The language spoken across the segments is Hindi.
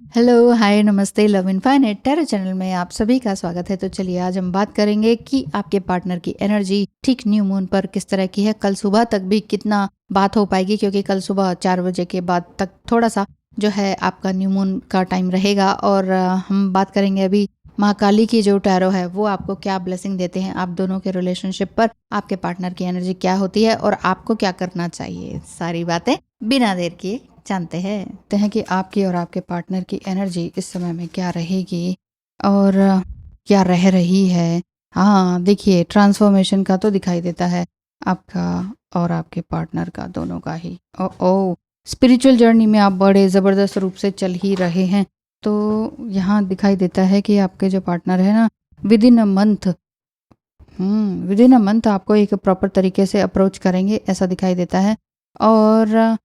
हेलो, हाय, नमस्ते, लव इनफाइनाइट टैरो चैनल में आप सभी का स्वागत है। तो चलिए आज हम बात करेंगे कि आपके पार्टनर की एनर्जी ठीक न्यू मून पर किस तरह की है। कल सुबह तक भी कितना बात हो पाएगी, क्योंकि कल सुबह 4 बजे के बाद तक थोड़ा सा जो है आपका न्यू मून का टाइम रहेगा। और हम बात करेंगे अभी महाकाली की जो टैरो है वो आपको क्या ब्लेसिंग देते हैं, आप दोनों के रिलेशनशिप पर आपके पार्टनर की एनर्जी क्या होती है और आपको क्या करना चाहिए। सारी बातें बिना देर किए जानते हैं कि आपकी और आपके पार्टनर की एनर्जी इस समय में क्या रहेगी और क्या रह रही है। हाँ देखिए, ट्रांसफॉर्मेशन का तो दिखाई देता है आपका और आपके पार्टनर का, दोनों का ही। ओ स्पिरिचुअल जर्नी में आप बड़े ज़बरदस्त रूप से चल ही रहे हैं। तो यहाँ दिखाई देता है कि आपके जो पार्टनर है ना, विद इन अ मंथ आपको एक प्रॉपर तरीके से अप्रोच करेंगे, ऐसा दिखाई देता है। और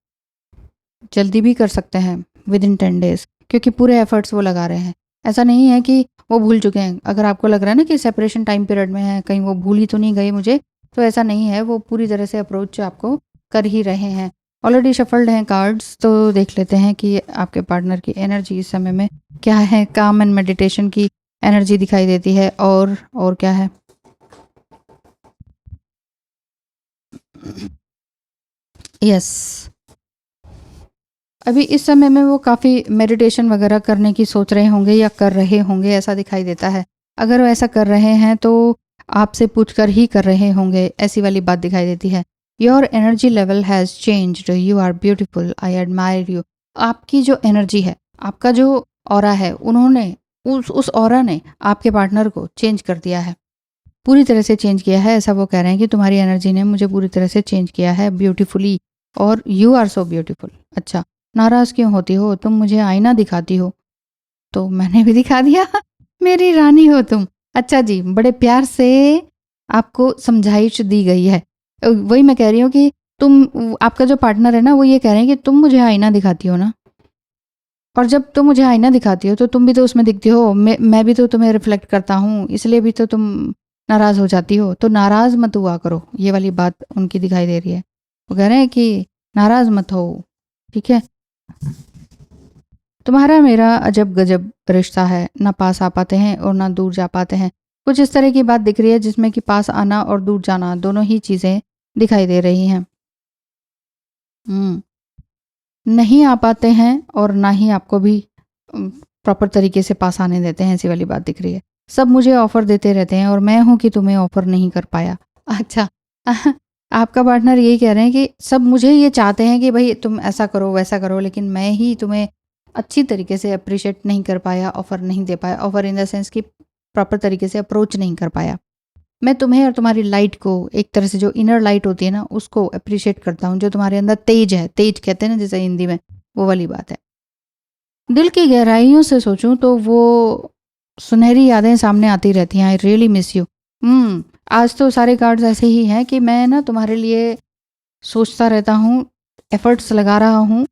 जल्दी भी कर सकते हैं, विद इन 10 डेज, क्योंकि पूरे एफर्ट्स वो लगा रहे हैं। ऐसा नहीं है कि वो भूल चुके हैं। अगर आपको लग रहा है ना कि सेपरेशन टाइम पीरियड में है, कहीं वो भूल ही तो नहीं गए मुझे, तो ऐसा नहीं है। वो पूरी तरह से अप्रोच आपको कर ही रहे हैं। ऑलरेडी शफल्ड हैं कार्ड्स, तो देख लेते हैं कि आपके पार्टनर की एनर्जी इस समय में क्या है। काम एंड मेडिटेशन की एनर्जी दिखाई देती है। और क्या है, यस, अभी इस समय में वो काफ़ी मेडिटेशन वगैरह करने की सोच रहे होंगे या कर रहे होंगे, ऐसा दिखाई देता है। अगर वो ऐसा कर रहे हैं तो आपसे पूछकर ही कर रहे होंगे, ऐसी वाली बात दिखाई देती है। Your energy level has changed, you are beautiful, I admire you. आपकी जो एनर्जी है, आपका जो ऑरा है, उन्होंने उस ऑरा ने आपके पार्टनर को चेंज कर दिया है, पूरी तरह से चेंज किया है। ऐसा वो कह रहे हैं कि तुम्हारी एनर्जी ने मुझे पूरी तरह से चेंज किया है ब्यूटीफुली, और यू आर सो ब्यूटीफुल। अच्छा, नाराज़ क्यों होती हो तुम, मुझे आईना दिखाती हो। तो मैंने भी दिखा दिया मेरी रानी हो तुम। अच्छा जी, बड़े प्यार से आपको समझाइश दी गई है। वही मैं कह रही हूँ कि आपका जो पार्टनर है ना, वो ये कह रहे हैं कि तुम मुझे आईना दिखाती हो ना, और जब तुम मुझे आईना दिखाती हो तो तुम भी तो उसमें दिखती हो, मैं भी तो तुम्हें रिफ्लेक्ट करता हूँ, इसलिए भी तो तुम नाराज़ हो जाती हो। तो नाराज़ मत हुआ करो, ये वाली बात उनकी दिखाई दे रही है। वो कह रहे हैं कि नाराज़ मत हो, ठीक है। तुम्हारा मेरा अजब गजब रिश्ता है, ना पास आ पाते हैं और ना दूर जा पाते हैं। कुछ इस तरह की बात दिख रही है जिसमें कि पास आना और दूर जाना दोनों ही चीज़ें दिखाई दे रही हैं। हम्म, नहीं आ पाते हैं और ना ही आपको भी प्रॉपर तरीके से पास आने देते हैं, ऐसी वाली बात दिख रही है। सब मुझे ऑफ़र देते रहते हैं और मैं हूँ कि तुम्हें ऑफ़र नहीं कर पाया। अच्छा आपका पार्टनर यही कह रहे हैं कि सब मुझे ये चाहते हैं कि भाई तुम ऐसा करो वैसा करो, लेकिन मैं ही तुम्हें अच्छी तरीके से अप्रिशिएट नहीं कर पाया, ऑफ़र नहीं दे पाया। ऑफ़र इन द सेंस कि प्रॉपर तरीके से अप्रोच नहीं कर पाया। मैं तुम्हें और तुम्हारी लाइट को, एक तरह से जो इनर लाइट होती है ना, उसको अप्रिशिएट करता हूँ। जो तुम्हारे अंदर तेज है, तेज कहते हैं ना जैसे हिंदी में, वो वाली बात है। दिल की गहराइयों से सोचूं तो वो सुनहरी यादें सामने आती रहती हैं। I really miss you. आज तो सारे कार्ड्स ऐसे ही हैं कि मैं ना तुम्हारे लिए सोचता रहता हूँ, एफर्ट्स लगा रहा हूँ।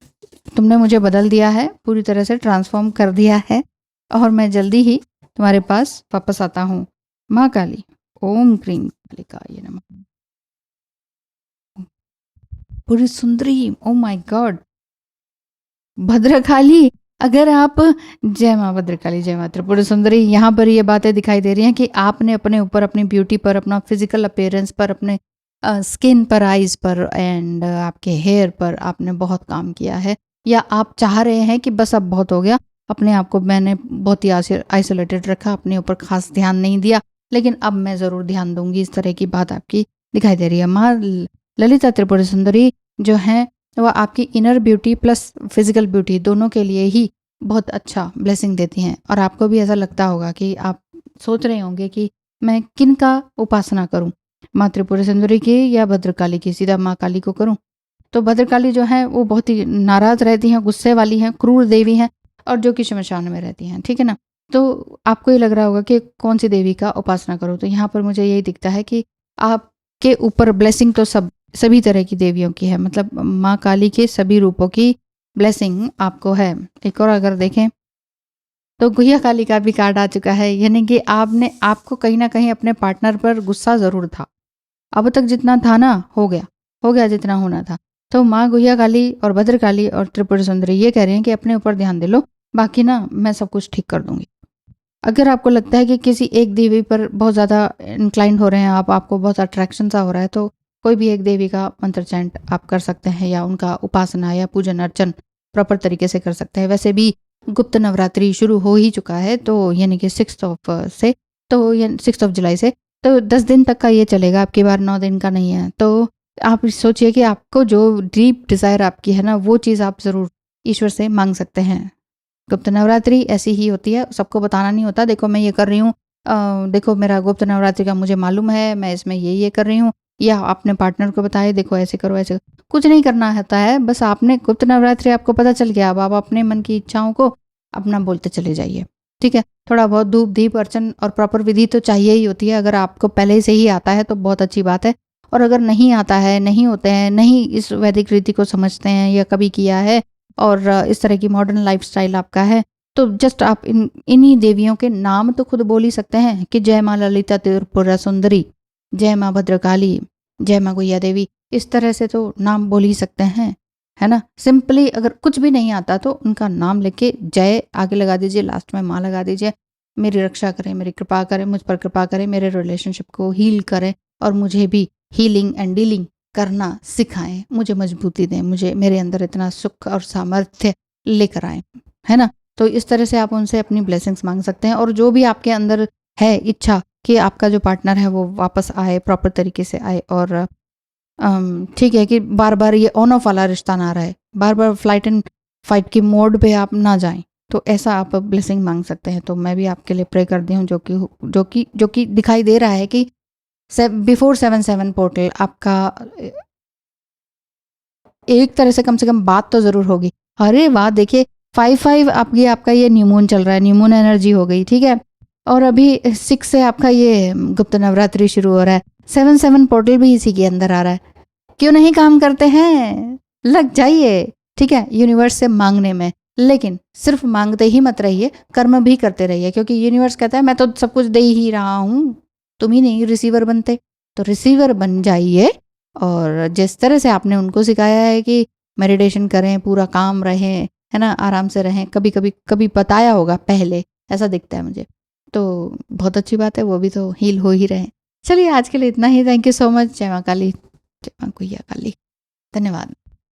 तुमने मुझे बदल दिया है, पूरी तरह से ट्रांसफॉर्म कर दिया है, और मैं जल्दी ही तुम्हारे पास वापस आता हूँ। माँ काली, ओम क्रीम कालिकाय नमः। पूरी सुंदरी, ओ माय गॉड, भद्रकाली। अगर आप, जय माँ भद्रकाली, जय माँ त्रिपुर सुंदरी, यहाँ पर ये बातें दिखाई दे रही हैं कि आपने अपने ऊपर, अपनी ब्यूटी पर, अपना फिजिकल अपीयरेंस पर, अपने स्किन पर, आइज पर एंड आपके हेयर पर आपने बहुत काम किया है। या आप चाह रहे हैं कि बस अब बहुत हो गया, अपने आप को मैंने बहुत ही आइसोलेटेड रखा, अपने ऊपर खास ध्यान नहीं दिया, लेकिन अब मैं ज़रूर ध्यान दूंगी। इस तरह की बात आपकी दिखाई दे रही है। माँ ललिता त्रिपुर सुंदरी जो हैं, वो आपकी inner beauty plus physical beauty दोनों के लिए ही बहुत अच्छा ब्लेसिंग देती हैं। और आपको भी ऐसा लगता होगा कि आप सोच रहे होंगे कि मैं किन का उपासना करूं, माँ त्रिपुरा सुंदरी की या भद्रकाली की। सीधा माँ काली को करूं तो भद्रकाली जो है वो बहुत ही नाराज रहती हैं, गुस्से वाली हैं, क्रूर देवी हैं, और जो कि शमशान में रहती हैं, ठीक है ना। तो आपको ये लग रहा होगा कि कौन सी देवी का उपासना करूं, तो यहाँ पर मुझे यही दिखता है कि आपके ऊपर ब्लेसिंग तो सभी तरह की देवियों की है, मतलब माँ काली के सभी रूपों की ब्लेसिंग आपको है। एक और अगर देखें तो गुहिया काली का भी कार्ड आ चुका है, यानी कि आपको कहीं ना कहीं अपने पार्टनर पर गुस्सा ज़रूर था। अब तक जितना था ना, हो गया जितना होना था। तो माँ गुहिया काली और भद्रकाली और त्रिपुर सुंदरी ये कह रही हैं कि अपने ऊपर ध्यान दे लो, बाकी ना मैं सब कुछ ठीक कर दूँगी। अगर आपको लगता है कि किसी एक देवी पर बहुत ज़्यादा इंक्लाइंड हो रहे हैं आप, आपको बहुत अट्रैक्शन सा हो रहा है, तो कोई भी एक देवी का मंत्र चैंट आप कर सकते हैं या उनका उपासना या पूजन अर्चन प्रॉपर तरीके से कर सकते हैं। वैसे भी गुप्त नवरात्रि शुरू हो ही चुका है, तो यानी कि 6 जुलाई से, तो 10 दिन तक का ये चलेगा, आपकी बार 9 दिन का नहीं है। तो आप सोचिए कि आपको जो डीप डिज़ायर आपकी है ना, वो चीज़ आप ज़रूर ईश्वर से माँग सकते हैं। गुप्त नवरात्रि ऐसी ही होती है, सबको बताना नहीं होता, देखो मैं ये कर रही हूँ, देखो मेरा गुप्त नवरात्रि का मुझे मालूम है, मैं इसमें ये कर रही हूँ, या अपने पार्टनर को बताए, देखो ऐसे करो, ऐसे करो। कुछ नहीं करना होता है, बस आपने गुप्त नवरात्रि आपको पता चल गया, अब आप अपने मन की इच्छाओं को अपना बोलते चले जाइए, ठीक है। थोड़ा बहुत धूप दीप अर्चन और प्रॉपर विधि तो चाहिए ही होती है। अगर आपको पहले से ही आता है तो बहुत अच्छी बात है, और अगर नहीं आता है, नहीं होते हैं, नहीं इस वैदिक रीति को समझते हैं या कभी किया है, और इस तरह की मॉडर्न लाइफस्टाइल आपका है, तो जस्ट आप इन्हीं देवियों के नाम तो खुद बोल ही सकते हैं कि जय माँ ललिता त्रिपुरा सुंदरी, जय माँ भद्रकाली, जय माँ गुइया देवी, इस तरह से तो नाम बोल ही सकते हैं, है ना। सिंपली अगर कुछ भी नहीं आता तो उनका नाम लेके जय आगे लगा दीजिए, लास्ट में माँ लगा दीजिए। मेरी रक्षा करें, मेरी कृपा करें, मुझ पर कृपा करें, मेरे रिलेशनशिप को हील करें, और मुझे भी हीलिंग एंड डीलिंग करना सिखाएं, मुझे मजबूती दें, मुझे मेरे अंदर इतना सुख और सामर्थ्य लेकर आए, है ना। तो इस तरह से आप उनसे अपनी ब्लेसिंग्स मांग सकते हैं, और जो भी आपके अंदर है इच्छा कि आपका जो पार्टनर है वो वापस आए, प्रॉपर तरीके से आए, और ठीक है कि बार बार ये ऑन ऑफ वाला रिश्ता ना रहे, बार बार फ्लाइट एंड फाइट की मोड पे आप ना जाएं, तो ऐसा आप ब्लेसिंग मांग सकते हैं। तो मैं भी आपके लिए प्रे करती हूँ, जो कि दिखाई दे रहा है कि बिफोर 7/7 पोर्टल आपका एक तरह से कम बात तो ज़रूर होगी। अरे वाह! देखिए 5/5 आपका ये न्यू मून चल रहा है, न्यू मून एनर्जी हो गई, ठीक है? और अभी 6 से आपका ये गुप्त नवरात्रि शुरू हो रहा है। 7/7 पोर्टल भी इसी के अंदर आ रहा है। क्यों नहीं काम करते हैं? लग जाइए, ठीक है? यूनिवर्स से माँगने में। लेकिन सिर्फ माँगते ही मत रहिए, कर्म भी करते रहिए, क्योंकि यूनिवर्स कहता है मैं तो सब कुछ दे ही रहा हूँ, तुम ही नहीं रिसीवर बनते। तो रिसीवर बन जाइए, और जिस तरह से आपने उनको सिखाया है कि मेडिटेशन करें, पूरा काम रहें, है ना, आराम से रहें, कभी बताया होगा पहले, ऐसा दिखता है मुझे। तो बहुत अच्छी बात है, वो भी तो हील हो ही रहे हैं। चलिए आज के लिए इतना ही। Thank you so much. जय माँ काली, जय माँ गुइया काली। धन्यवाद।